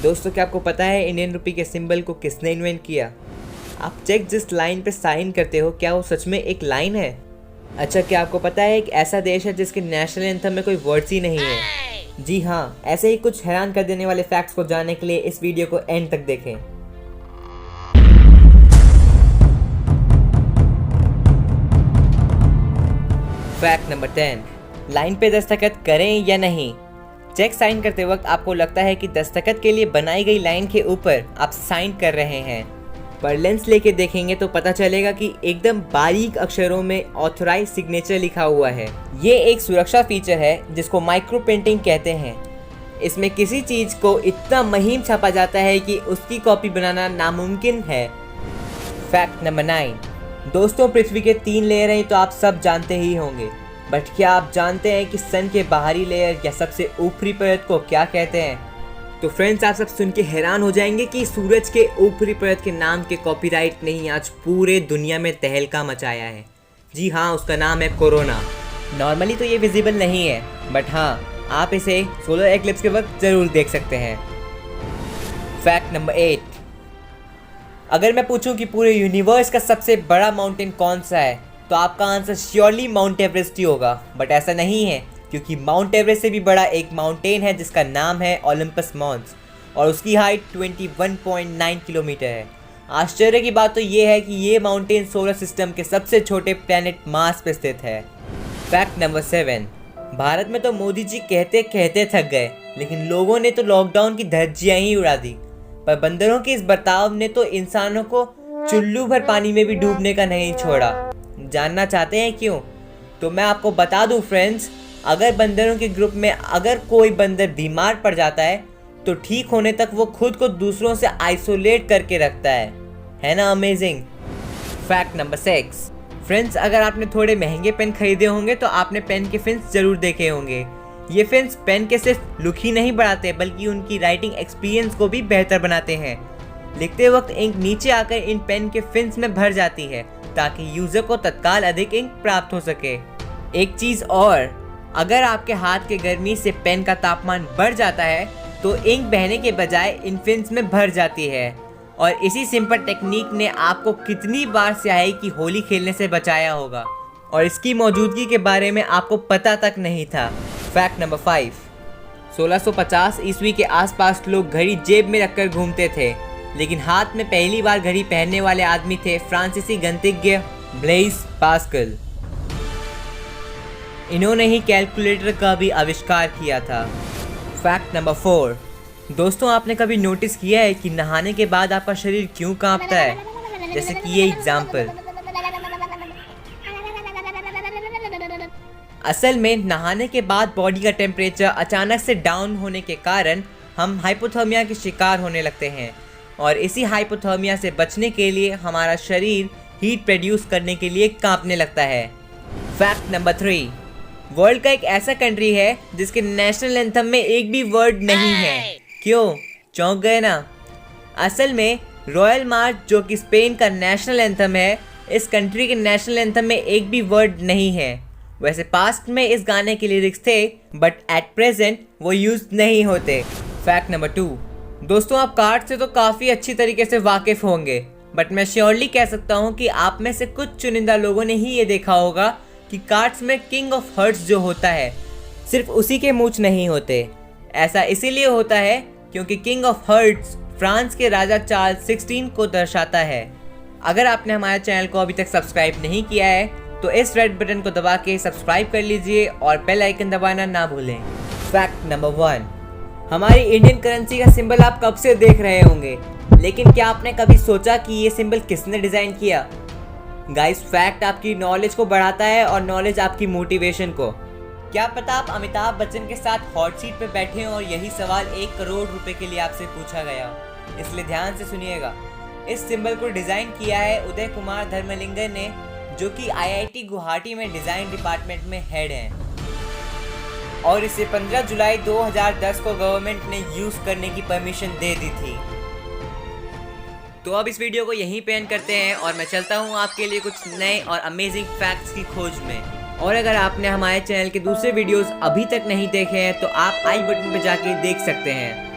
दोस्तों, क्या आपको पता है इंडियन रुपी के सिंबल को किसने इन्वेंट किया? आप चेक जिस लाइन पे साइन करते हो, क्या वो सच में एक लाइन है? अच्छा, क्या आपको पता है एक ऐसा देश है जिसके नेशनल एंथम में कोई वर्ड्स ही नहीं है? जी हाँ, ऐसे ही कुछ हैरान कर देने वाले फैक्ट्स को जानने के लिए इस वीडियो को एंड तक देखें। फैक्ट नंबर 10, लाइन पे दस्तखत करें या नहीं। चेक साइन करते वक्त आपको लगता है कि दस्तखत के लिए बनाई गई लाइन के ऊपर आप साइन कर रहे हैं, पर लेंस लेके देखेंगे तो पता चलेगा कि एकदम बारीक अक्षरों में ऑथराइज सिग्नेचर लिखा हुआ है। ये एक सुरक्षा फीचर है जिसको माइक्रो प्रिंटिंग कहते हैं। इसमें किसी चीज को इतना महीन छापा जाता है कि उसकी कॉपी बनाना नामुमकिन है। फैक्ट नंबर 9, दोस्तों, पृथ्वी के 3 लेयर हैं तो आप सब जानते ही होंगे, बट क्या आप जानते हैं कि सन के बाहरी लेयर या सबसे ऊपरी परत को क्या कहते हैं? तो फ्रेंड्स, आप सब सुन के हैरान हो जाएंगे कि सूरज के ऊपरी परत के नाम के कॉपीराइट ने ही आज पूरे दुनिया में तहलका मचाया है। जी हाँ, उसका नाम है कोरोना। नॉर्मली तो ये विजिबल नहीं है, बट हाँ, आप इसे सोलर एक्लिप्स के वक्त जरूर देख सकते हैं। फैक्ट नंबर 8, अगर मैं पूछूं कि पूरे यूनिवर्स का सबसे बड़ा माउंटेन कौन सा है, तो आपका आंसर श्योरली माउंट एवरेस्ट ही होगा। बट ऐसा नहीं है, क्योंकि माउंट एवरेस्ट से भी बड़ा एक माउंटेन है जिसका नाम है ओलंपस मॉन्स, और उसकी हाइट 21.9 किलोमीटर है। आश्चर्य की बात तो ये है कि ये माउंटेन सोलर सिस्टम के सबसे छोटे प्लैनेट मार्स पे स्थित है। फैक्ट नंबर 7, भारत में तो मोदी जी कहते कहते थक गए, लेकिन लोगों ने तो लॉकडाउन की धज्जियां ही उड़ा दी। पर बंदरों के इस बर्ताव ने तो इंसानों को चुल्लू भर पानी में भी डूबने का नहीं छोड़ा। जानना चाहते हैं क्यों? तो मैं आपको बता दूं फ्रेंड्स, अगर बंदरों के ग्रुप में अगर कोई बंदर बीमार पड़ जाता है तो ठीक होने तक वो खुद को दूसरों से आइसोलेट करके रखता है ना अमेजिंग। फैक्ट नंबर 6, फ्रेंड्स, अगर आपने थोड़े महंगे पेन खरीदे होंगे तो आपने पेन के फिन्स जरूर देखे होंगे। ये फिन्स पेन के सिर्फ लुक ही नहीं बढ़ाते, बल्कि उनकी राइटिंग एक्सपीरियंस को भी बेहतर बनाते हैं। लिखते वक्त इंक नीचे आकर इन पेन के फिन्स में भर जाती है ताकि यूजर को तत्काल अधिक इंक प्राप्त हो सके। एक चीज और, अगर आपके हाथ के गर्मी से पेन का तापमान बढ़ जाता है तो इंक बहने के बजाय इन फिन्स में भर जाती है, और इसी सिंपल टेक्निक ने आपको कितनी बार स्याही की होली खेलने से बचाया होगा, और इसकी मौजूदगी के बारे में आपको पता तक नहीं था। फैक्ट नंबर 5, 1650 ईस्वी के आसपास लोग घड़ी जेब में रखकर घूमते थे, लेकिन हाथ में पहली बार घड़ी पहनने वाले आदमी थे फ्रांसीसी गणितज्ञ ब्लेइस पास्कल। इन्होंने ही कैलकुलेटर का भी आविष्कार किया था। फैक्ट नंबर 4, दोस्तों, आपने कभी नोटिस किया है कि नहाने के बाद आपका शरीर क्यों कांपता है? जैसे कि ये एग्जाम्पल। असल में नहाने के बाद बॉडी का टेम्परेचर अचानक से डाउन होने के कारण हम हाइपोथर्मिया के शिकार होने लगते हैं, और इसी हाइपोथर्मिया से बचने के लिए हमारा शरीर हीट प्रोड्यूस करने के लिए कांपने लगता है। फैक्ट नंबर 3, वर्ल्ड का एक ऐसा कंट्री है जिसके नेशनल एंथम में एक भी वर्ड नहीं है। क्यों? चौंक गए ना? असल में रॉयल मार्च, जो कि स्पेन का नेशनल एंथम है, इस कंट्री के नेशनल एंथम में एक भी वर्ड नहीं है। वैसे पास्ट में इस गाने के लिरिक्स थे, बट एट प्रेजेंट वो यूज नहीं होते। फैक्ट नंबर 2, दोस्तों, आप कार्ड से तो काफ़ी अच्छी तरीके से वाकिफ होंगे, बट मैं श्योरली कह सकता हूँ कि आप में से कुछ चुनिंदा लोगों ने ही ये देखा होगा कि कार्ड्स में किंग ऑफ हर्ट्स जो होता है, सिर्फ उसी के मूंछ नहीं होते। ऐसा इसीलिए होता है क्योंकि किंग ऑफ हर्ट्स फ्रांस के राजा चार्ल्स 16 को दर्शाता है। अगर आपने हमारे चैनल को अभी तक सब्सक्राइब नहीं किया है तो इस रेड बटन को दबा के सब्सक्राइब कर लीजिए और बेल आइकन दबाना ना भूलें। फैक्ट नंबर 1, हमारी इंडियन करेंसी का सिंबल आप कब से देख रहे होंगे, लेकिन क्या आपने कभी सोचा कि ये सिंबल किसने डिज़ाइन किया? गाइस, फैक्ट आपकी नॉलेज को बढ़ाता है और नॉलेज आपकी मोटिवेशन को। क्या पता आप अमिताभ बच्चन के साथ हॉट सीट पे बैठे हो और यही सवाल 1 करोड़ रुपए के लिए आपसे पूछा गया, इसलिए ध्यान से सुनिएगा। इस सिंबल को डिज़ाइन किया है उदय कुमार धर्मलिंगन ने, जो कि IIT गुवाहाटी में डिज़ाइन डिपार्टमेंट में हेड हैं, और इसे 15 जुलाई 2010 को गवर्नमेंट ने यूज़ करने की परमिशन दे दी थी। तो अब इस वीडियो को यहीं पे एंड करते हैं और मैं चलता हूँ आपके लिए कुछ नए और अमेजिंग फैक्ट्स की खोज में। और अगर आपने हमारे चैनल के दूसरे वीडियोस अभी तक नहीं देखे हैं तो आप आई बटन पे जाके देख सकते हैं।